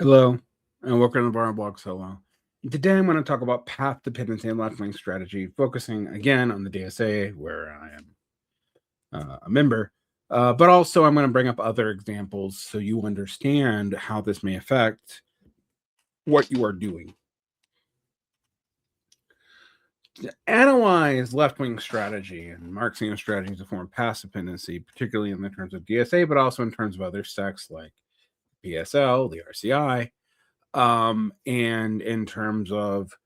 Hello, and welcome to the Bar Blog Solo. Today I'm going to talk about path dependency and left-wing strategy, focusing again on the DSA, where I am a member, but also I'm going to bring up other examples so you understand how this may affect what you are doing. To analyze left-wing strategy and Marxian strategies to form path dependency, particularly in the terms of DSA, but also in terms of other sects like PSL, the RCI, and in terms of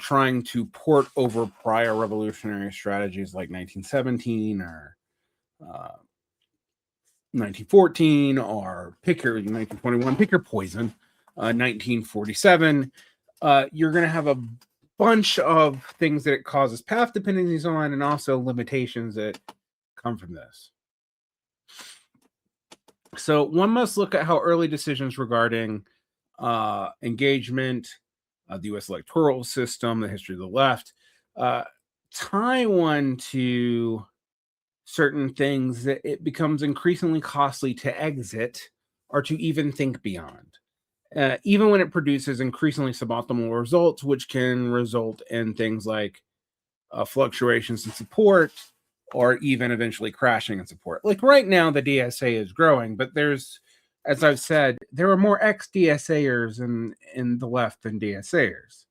trying to port over prior revolutionary strategies like 1917 or 1914 or pick your 1921, pick your poison, 1947. You're going to have a bunch of things that it causes path dependencies on and also limitations that come from this. So one must look at how early decisions regarding engagement, the U.S. electoral system, the history of the left, tie one to certain things that it becomes increasingly costly to exit or to even think beyond, even when it produces increasingly suboptimal results, which can result in things like fluctuations in support or even eventually crashing in support. Like right now, the DSA is growing, but there's, as I've said, there are more ex-DSAers in the left than DSAers.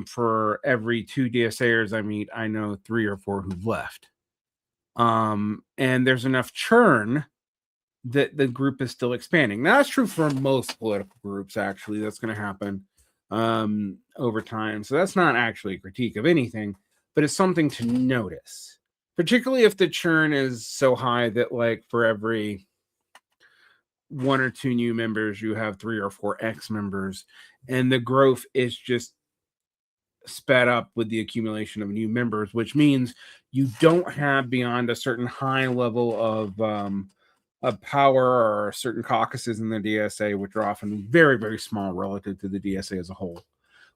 For every 2 DSAers I meet, I know 3 or 4 who've left. And there's enough churn that the group is still expanding. Now, that's true for most political groups, actually. That's going to happen over time. So that's not actually a critique of anything, but it's something to notice, particularly if the churn is so high that, like, for every 1 or 2 new members, you have 3 or 4 ex-members, and the growth is just sped up with the accumulation of new members, which means you don't have beyond a certain high level of power or certain caucuses in the DSA, which are often very, very small relative to the DSA as a whole.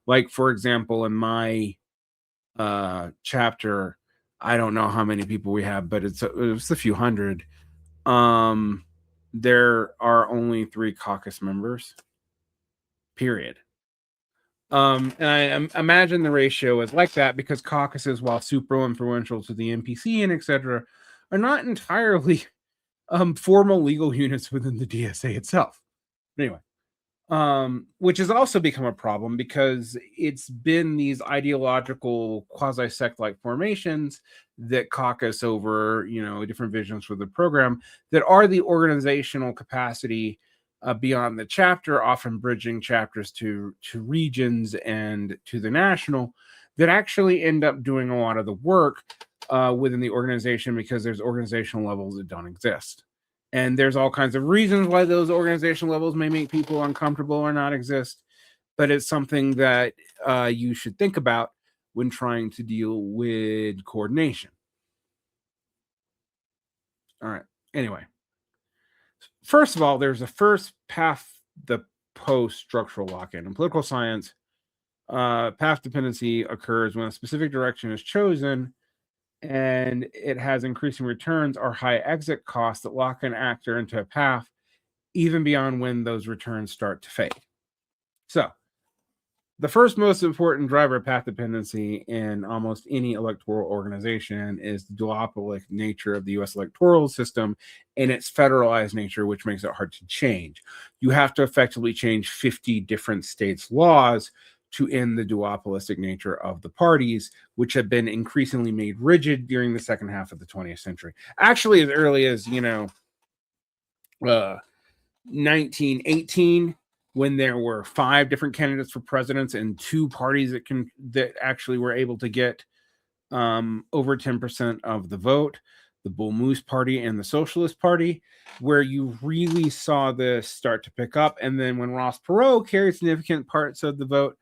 Like, for example, in my chapter, I don't know how many people we have, but it's a few hundred. There are only 3 caucus members, period. And I imagine the ratio is like that because caucuses, while super influential to the NPC and etc., are not entirely formal legal units within the DSA itself. Anyway, which has also become a problem because it's been these ideological quasi-sect-like formations that caucus over, different visions for the program that are the organizational capacity beyond the chapter, often bridging chapters to regions and to the national, that actually end up doing a lot of the work within the organization because there's organizational levels that don't exist. And there's all kinds of reasons why those organizational levels may make people uncomfortable or not exist, but it's something that you should think about when trying to deal with coordination. All right. Anyway, first of all, there's a first path, the post-structural lock-in. In political science, path dependency occurs when a specific direction is chosen and it has increasing returns or high exit costs that lock an actor into a path even beyond when those returns start to fade. So, the first most important driver of path dependency in almost any electoral organization is the duopolic nature of the U.S. electoral system and its federalized nature, which makes it hard to change. You have to effectively change 50 different states' laws to end the duopolistic nature of the parties, which have been increasingly made rigid during the second half of the 20th century. Actually, as early as, 1918, when there were 5 different candidates for presidents and 2 parties that actually were able to get over 10% of the vote, the Bull Moose Party and the Socialist Party, where you really saw this start to pick up. And then when Ross Perot carried significant parts of the vote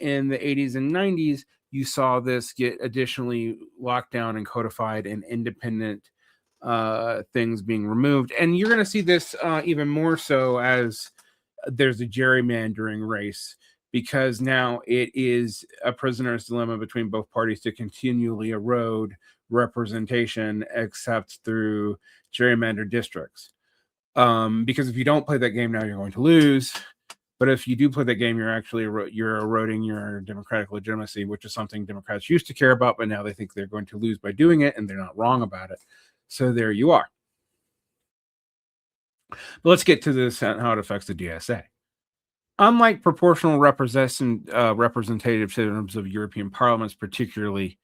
in the 80s and 90s, you saw this get additionally locked down and codified and independent things being removed. And you're going to see this even more so as there's a gerrymandering race, because now it is a prisoner's dilemma between both parties to continually erode representation except through gerrymandered districts. Because if you don't play that game now, you're going to lose. But if you do play that game, you're eroding your democratic legitimacy, which is something Democrats used to care about, but now they think they're going to lose by doing it, and they're not wrong about it. So there you are. But let's get to this and how it affects the DSA. Unlike proportional representative systems of European parliaments, particularly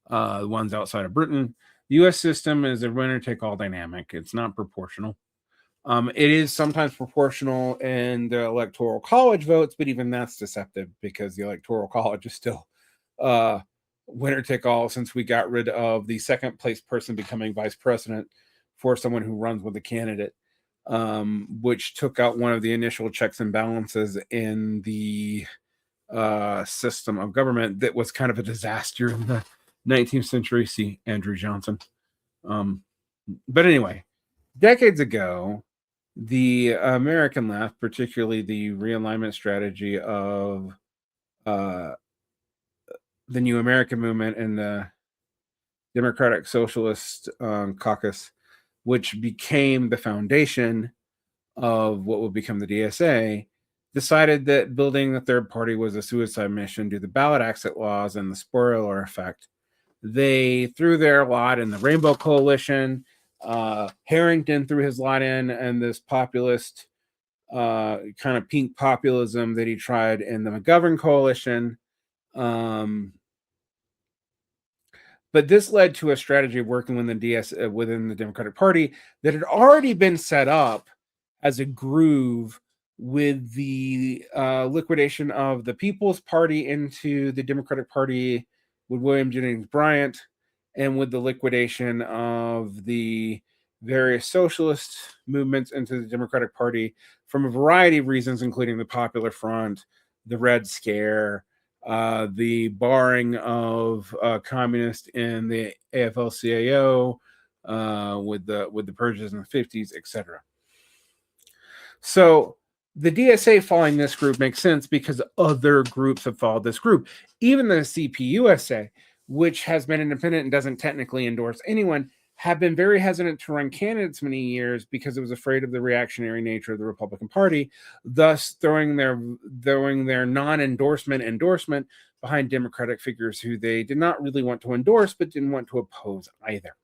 the ones outside of Britain, the U.S. system is a winner-take-all dynamic. It's not proportional. It is sometimes proportional in the electoral college votes, but even that's deceptive because the electoral college is still winner take all, since we got rid of the second place person becoming vice president for someone who runs with a candidate, which took out one of the initial checks and balances in the system of government that was kind of a disaster in the 19th century. See Andrew Johnson. But anyway, decades ago, the American left, particularly the realignment strategy of the New American Movement and the Democratic Socialist Caucus, which became the foundation of what would become the DSA, decided that building a third party was a suicide mission due to the ballot exit laws and the spoiler effect. They threw their lot in the Rainbow Coalition. Harrington threw his lot in, and this populist kind of pink populism that he tried in the McGovern Coalition. But this led to a strategy of working within the Democratic Party that had already been set up as a groove with the liquidation of the People's Party into the Democratic Party with William Jennings Bryan, and with the liquidation of the various socialist movements into the Democratic Party from a variety of reasons, including the Popular Front, the Red Scare, the barring of communists in the AFL-CIO, with the purges in the 50s, etc. So the DSA following this group makes sense because other groups have followed this group. Even the CPUSA, which has been independent and doesn't technically endorse anyone, have been very hesitant to run candidates many years because it was afraid of the reactionary nature of the Republican Party, thus throwing their non-endorsement behind Democratic figures who they did not really want to endorse but didn't want to oppose either.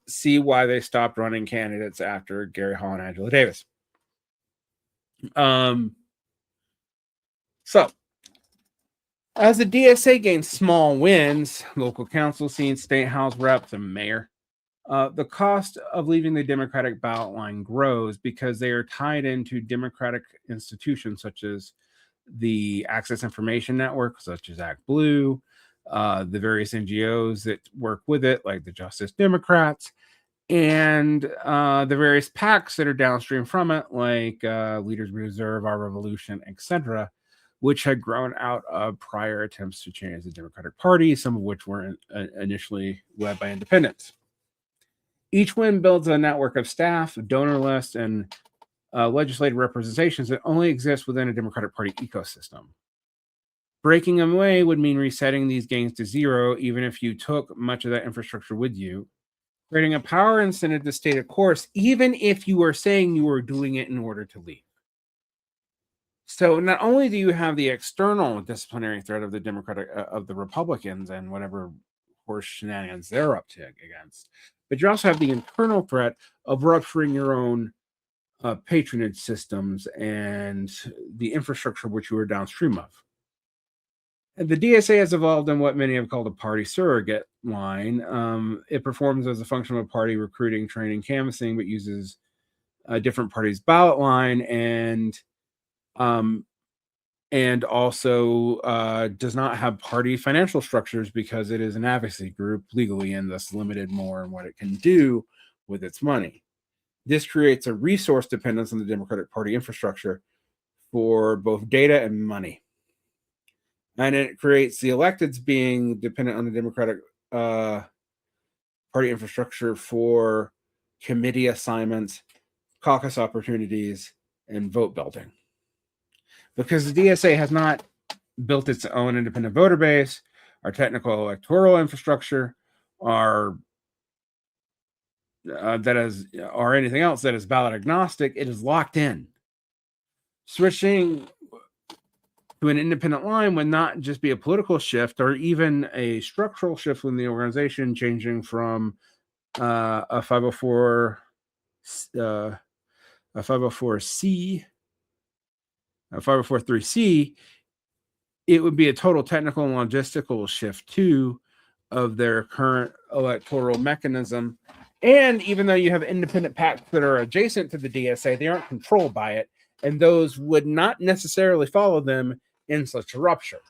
See why they stopped running candidates after Gary Hall and Angela Davis. So, as the DSA gains small wins, local council seats, state house reps, and mayor, the cost of leaving the Democratic ballot line grows because they are tied into Democratic institutions such as the Access Information Network, such as ActBlue, the various NGOs that work with it, like the Justice Democrats, and the various PACs that are downstream from it, like Leaders Reserve, Our Revolution, etc., which had grown out of prior attempts to change the Democratic Party, some of which were initially led by independents. Each win builds a network of staff, donor lists, and legislative representations that only exist within a Democratic Party ecosystem. Breaking them away would mean resetting these gains to zero, even if you took much of that infrastructure with you, creating a power incentive to stay the course, even if you were saying you were doing it in order to leave. So not only do you have the external disciplinary threat of the Republicans and whatever horse shenanigans they're up to against, but you also have the internal threat of rupturing your own patronage systems and the infrastructure which you are downstream of. And the DSA has evolved in what many have called a party surrogate line. It performs as a function of a party recruiting, training, canvassing, but uses a different party's ballot line and also does not have party financial structures because it is an advocacy group legally and thus limited more in what it can do with its money. This creates a resource dependence on the Democratic Party infrastructure for both data and money. And it creates the electeds being dependent on the Democratic Party infrastructure for committee assignments, caucus opportunities, and vote building. Because the DSA has not built its own independent voter base, our technical electoral infrastructure, our or anything else that is ballot agnostic, it is locked in. Switching to an independent line would not just be a political shift or even a structural shift within the organization, changing from a 504 a 504c a 504(3)c. It would be a total technical and logistical shift too of their current electoral mechanism. And even though you have independent PACs that are adjacent to the DSA, they aren't controlled by it, and those would not necessarily follow them in such a rupture.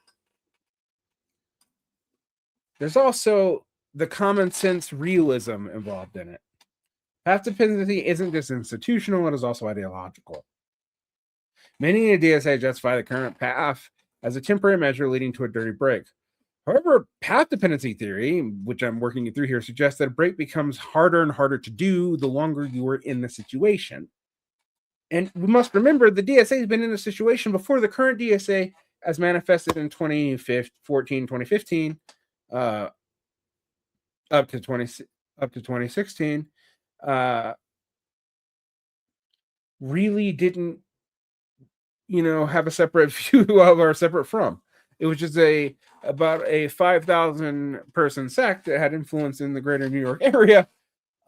There's also the common sense realism involved in it. Path dependency isn't just institutional, it is also ideological. Many in the DSA justify the current path as a temporary measure leading to a dirty break. However, path dependency theory, which I'm working through here, suggests that a break becomes harder and harder to do the longer you are in the situation. And we must remember the DSA has been in a situation before the current DSA, as manifested in 2014, 2015, up to 2016, really didn't, have a separate view of or separate from. It was just about a 5,000 person sect that had influence in the greater New York area,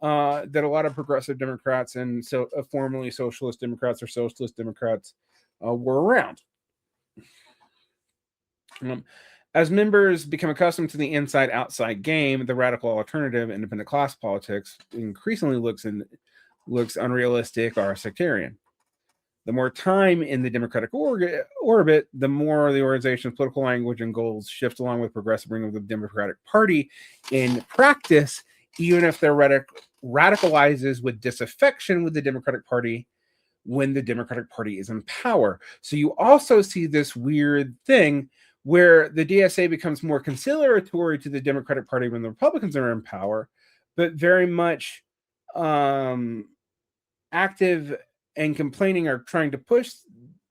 that a lot of progressive Democrats and formerly socialist Democrats or socialist Democrats were around. As members become accustomed to the inside-outside game, the radical alternative, independent class politics, increasingly looks unrealistic or sectarian. The more time in the Democratic orbit, the more the organization's political language and goals shift along with progressive wing of the Democratic Party. In practice, even if their rhetoric radicalizes with disaffection with the Democratic Party when the Democratic Party is in power. So you also see this weird thing where the DSA becomes more conciliatory to the Democratic Party when the Republicans are in power, but very much active and complaining or trying to push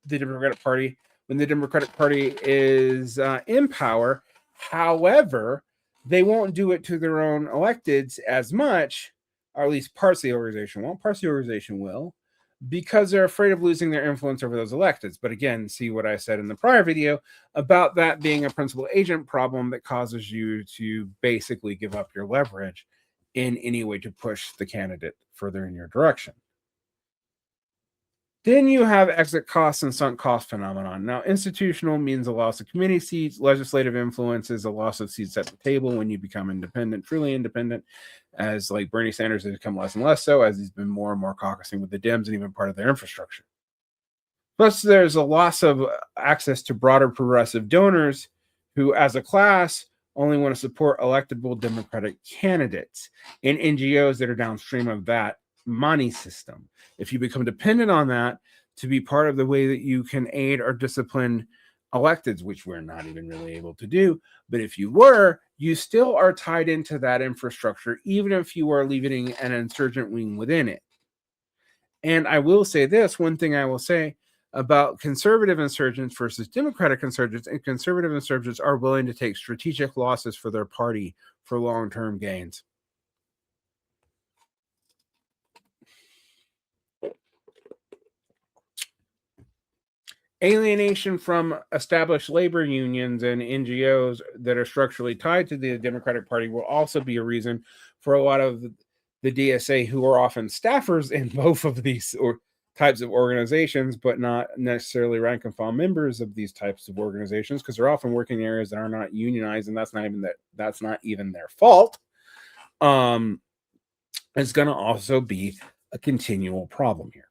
the Democratic Party when the Democratic Party is in power. However, they won't do it to their own electeds as much, or at least parts of the organization won't. Parts of the organization will, because they're afraid of losing their influence over those electeds. But again, see what I said in the prior video about that being a principal agent problem that causes you to basically give up your leverage in any way to push the candidate further in your direction. Then you have exit costs and sunk cost phenomenon. Now, institutional means a loss of committee seats. Legislative influence is a loss of seats at the table when you become independent, truly independent, as like Bernie Sanders has become less and less so as he's been more and more caucusing with the Dems and even part of their infrastructure. Plus, there's a loss of access to broader progressive donors who, as a class, only want to support electable Democratic candidates and NGOs that are downstream of that money system. If you become dependent on that to be part of the way that you can aid or discipline electeds, which we're not even really able to do, but if you were, you still are tied into that infrastructure, even if you are leaving an insurgent wing within it. And I will say this, one thing I will say about conservative insurgents versus Democratic insurgents, and conservative insurgents are willing to take strategic losses for their party for long-term gains. Alienation from established labor unions and NGOs that are structurally tied to the Democratic Party will also be a reason for a lot of the DSA who are often staffers in both of these types of organizations, but not necessarily rank and file members of these types of organizations, because they're often working in areas that are not unionized, and that's not even their fault. It's going to also be a continual problem here.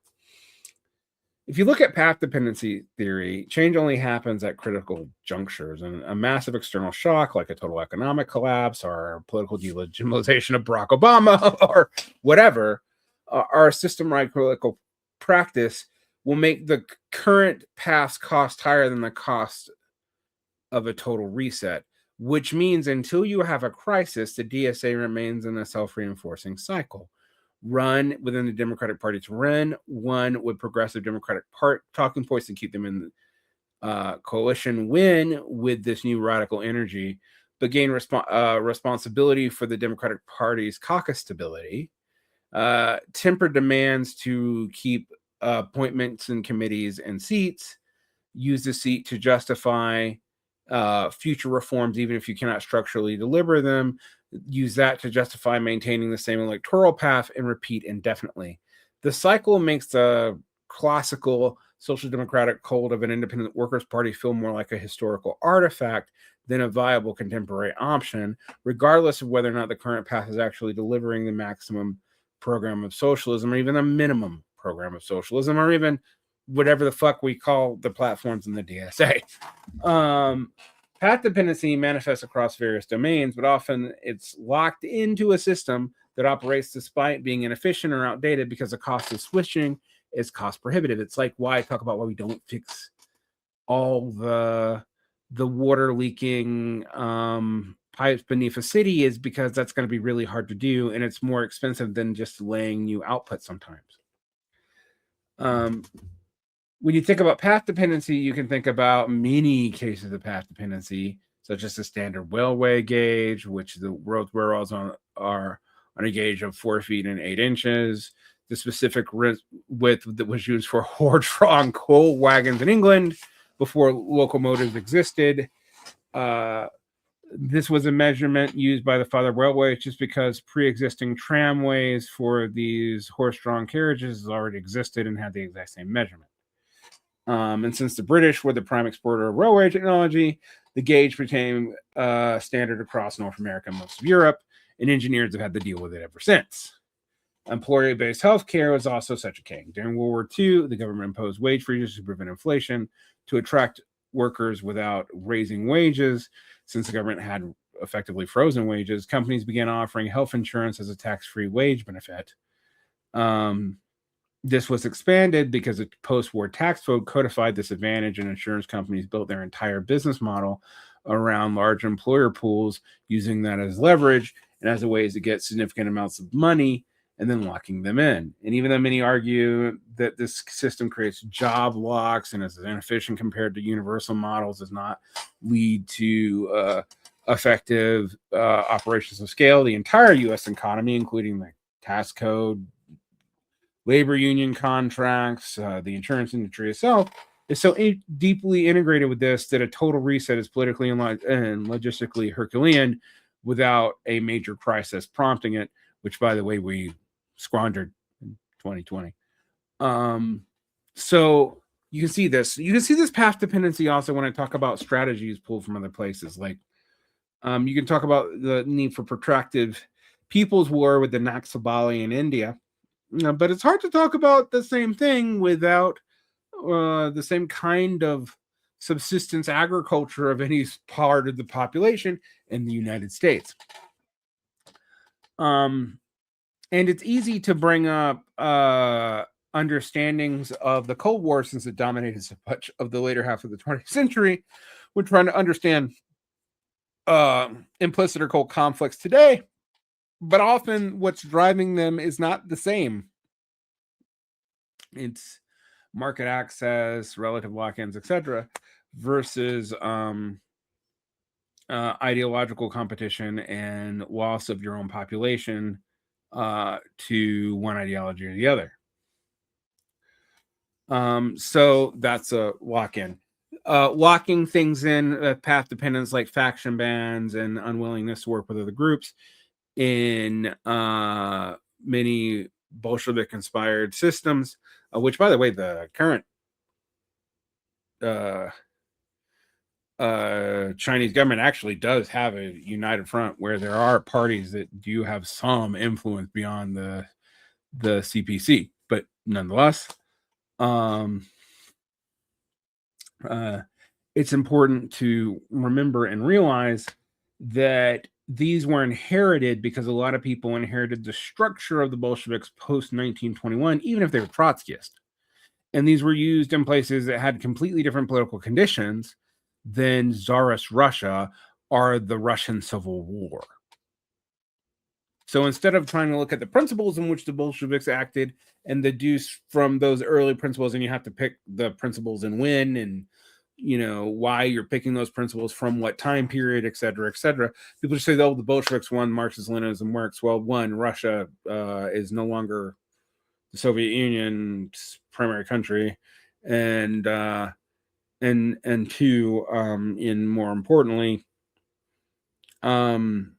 If you look at path dependency theory, change only happens at critical junctures, and a massive external shock like a total economic collapse or political delegitimization of Barack Obama or whatever, our system-wide political practice will make the current path's cost higher than the cost of a total reset, which means until you have a crisis, the DSA remains in a self-reinforcing cycle. Run within the Democratic Party to run one with progressive Democratic talking points to keep them in coalition, win with this new radical energy, but gain responsibility for the Democratic Party's caucus stability, temper demands to keep appointments in committees and seats, use the seat to justify future reforms, even if you cannot structurally deliver them, use that to justify maintaining the same electoral path, and repeat indefinitely. The cycle makes the classical social democratic cult of an independent workers' party feel more like a historical artifact than a viable contemporary option, regardless of whether or not the current path is actually delivering the maximum program of socialism, or even a minimum program of socialism, or even whatever the fuck we call the platforms in the DSA. Path dependency manifests across various domains, but often it's locked into a system that operates despite being inefficient or outdated because the cost of switching is cost prohibitive. It's like why I talk about why we don't fix all the water leaking pipes beneath a city, is because that's going to be really hard to do, and it's more expensive than just laying new output sometimes. When you think about path dependency, you can think about many cases of path dependency, such as the standard railway gauge, which the road railroads are on a gauge of 4 feet and 8 inches. The specific width that was used for horse-drawn coal wagons in England before locomotives existed. This was a measurement used by the father railways just because pre-existing tramways for these horse-drawn carriages already existed and had the exact same measurement. And since the British were the prime exporter of railway technology, the gauge became standard across North America and most of Europe, and engineers have had to deal with it ever since. Employer-based healthcare was also such a king. During World War II, the government imposed wage freezes to prevent inflation to attract workers without raising wages. Since the government had effectively frozen wages, companies began offering health insurance as a tax-free wage benefit. This was expanded because the post-war tax code codified this advantage, and insurance companies built their entire business model around large employer pools, using that as leverage and as a way to get significant amounts of money and then locking them in. And even though many argue that this system creates job locks and is inefficient compared to universal models, does not lead to effective operations of scale, the entire U.S. economy, including the tax code, labor union contracts, the insurance industry itself, is so deeply integrated with this that a total reset is politically and logistically Herculean without a major crisis prompting it, which, by the way, we squandered in 2020. So you can see this. You can see this path dependency also when I talk about strategies pulled from other places. Like you can talk about the need for protracted people's war with the Naxabali in India. But it's hard to talk about the same thing without the same kind of subsistence agriculture of any part of the population in the United States. And it's easy to bring up understandings of the Cold War, since it dominated so much of the later half of the 20th century. We're trying to understand implicit or cold conflicts today, but often what's driving them is not the same. It's market access, relative lock-ins, etc., versus ideological competition and loss of your own population to one ideology or the other. So that's a lock-in. Locking things in, path dependence like faction bans and unwillingness to work with other groups in many Bolshevik-inspired systems, which, by the way, the current Chinese government actually does have a united front where there are parties that do have some influence beyond the CPC, but nonetheless, it's important to remember and realize that these were inherited because a lot of people inherited the structure of the Bolsheviks post 1921, even if they were Trotskyist. And these were used in places that had completely different political conditions than Tsarist Russia or the Russian Civil War. So instead of trying to look at the principles in which the Bolsheviks acted and deduce from those early principles, and you have to pick the principles and win and why you're picking those principles from what time period, et cetera, et cetera. People just say, oh, the Bolsheviks won, Marxist-Leninism works. Well, one, Russia is no longer the Soviet Union's primary country, and two, and more importantly, the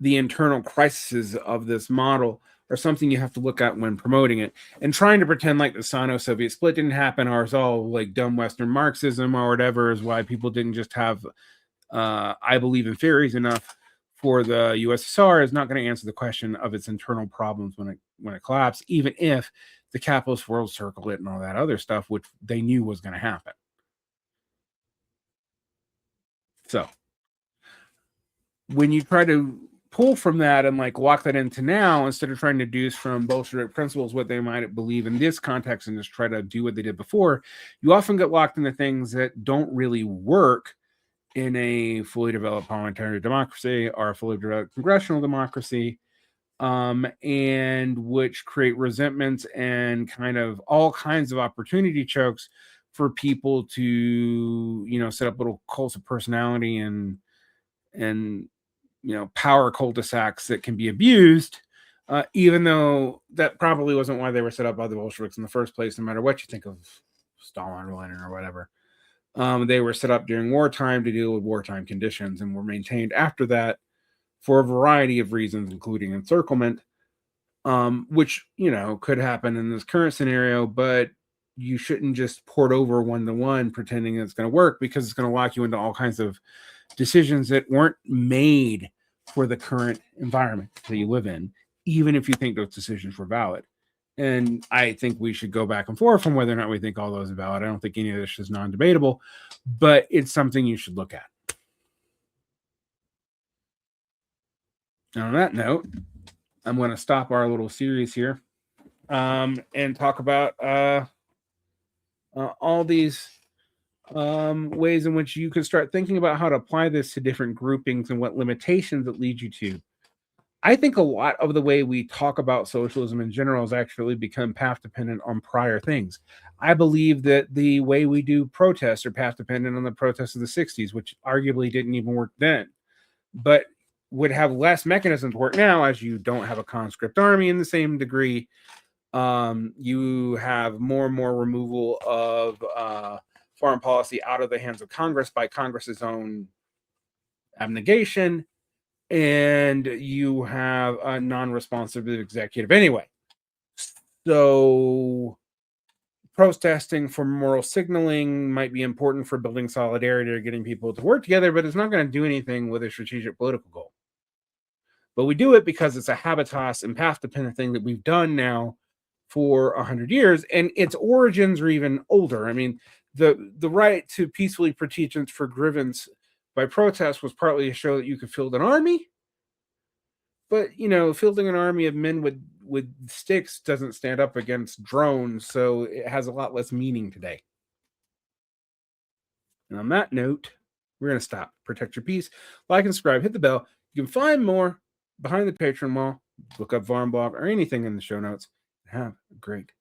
internal crises of this model are something you have to look at when promoting it. And trying to pretend like the Sino-Soviet split didn't happen, or it's all like dumb Western Marxism or whatever, is why people didn't just have I believe in theories enough for the USSR, is not going to answer the question of its internal problems when it collapsed, even if the capitalist world circled it and all that other stuff, which they knew was going to happen. So when you try to pull from that and like walk that into now, instead of trying to deduce from Bolshevik principles what they might believe in this context and just try to do what they did before, you often get locked into things that don't really work in a fully developed parliamentary democracy or a fully developed congressional democracy, and which create resentments and kind of all kinds of opportunity chokes for people to, set up little cults of personality and power cul-de-sacs that can be abused, even though that probably wasn't why they were set up by the Bolsheviks in the first place, no matter what you think of Stalin or Lenin or whatever. They were set up during wartime to deal with wartime conditions and were maintained after that for a variety of reasons, including encirclement, which, could happen in this current scenario, but you shouldn't just port over one-to-one pretending it's going to work, because it's going to lock you into all kinds of decisions that weren't made for the current environment that you live in, even if you think those decisions were valid. And I think we should go back and forth on whether or not we think all those are valid. I don't think any of this is non-debatable, but it's something you should look at. And on that note, I'm going to stop our little series here and talk about all these ways in which you can start thinking about how to apply this to different groupings and what limitations it leads you to. I think a lot of the way we talk about socialism in general has actually become path dependent on prior things. I believe that the way we do protests are path dependent on the protests of the 60s, which arguably didn't even work then, but would have less mechanisms to work now, as you don't have a conscript army in the same degree. You have more and more removal of foreign policy out of the hands of Congress by Congress's own abnegation, and you have a non-responsive executive anyway. So protesting for moral signaling might be important for building solidarity or getting people to work together, but it's not going to do anything with a strategic political goal. But we do it because it's a habitus and path-dependent thing that we've done now for 100 years, and its origins are even older. I mean, the right to peacefully petitions for grievance by protest was partly to show that you could field an army, but fielding an army of men with sticks doesn't stand up against drones, so it has a lot less meaning today. And on that note, we're going to stop. Protect your peace. Like and subscribe. Hit the bell. You can find more behind the Patreon wall. Look up Varnblog or anything in the show notes. Have a great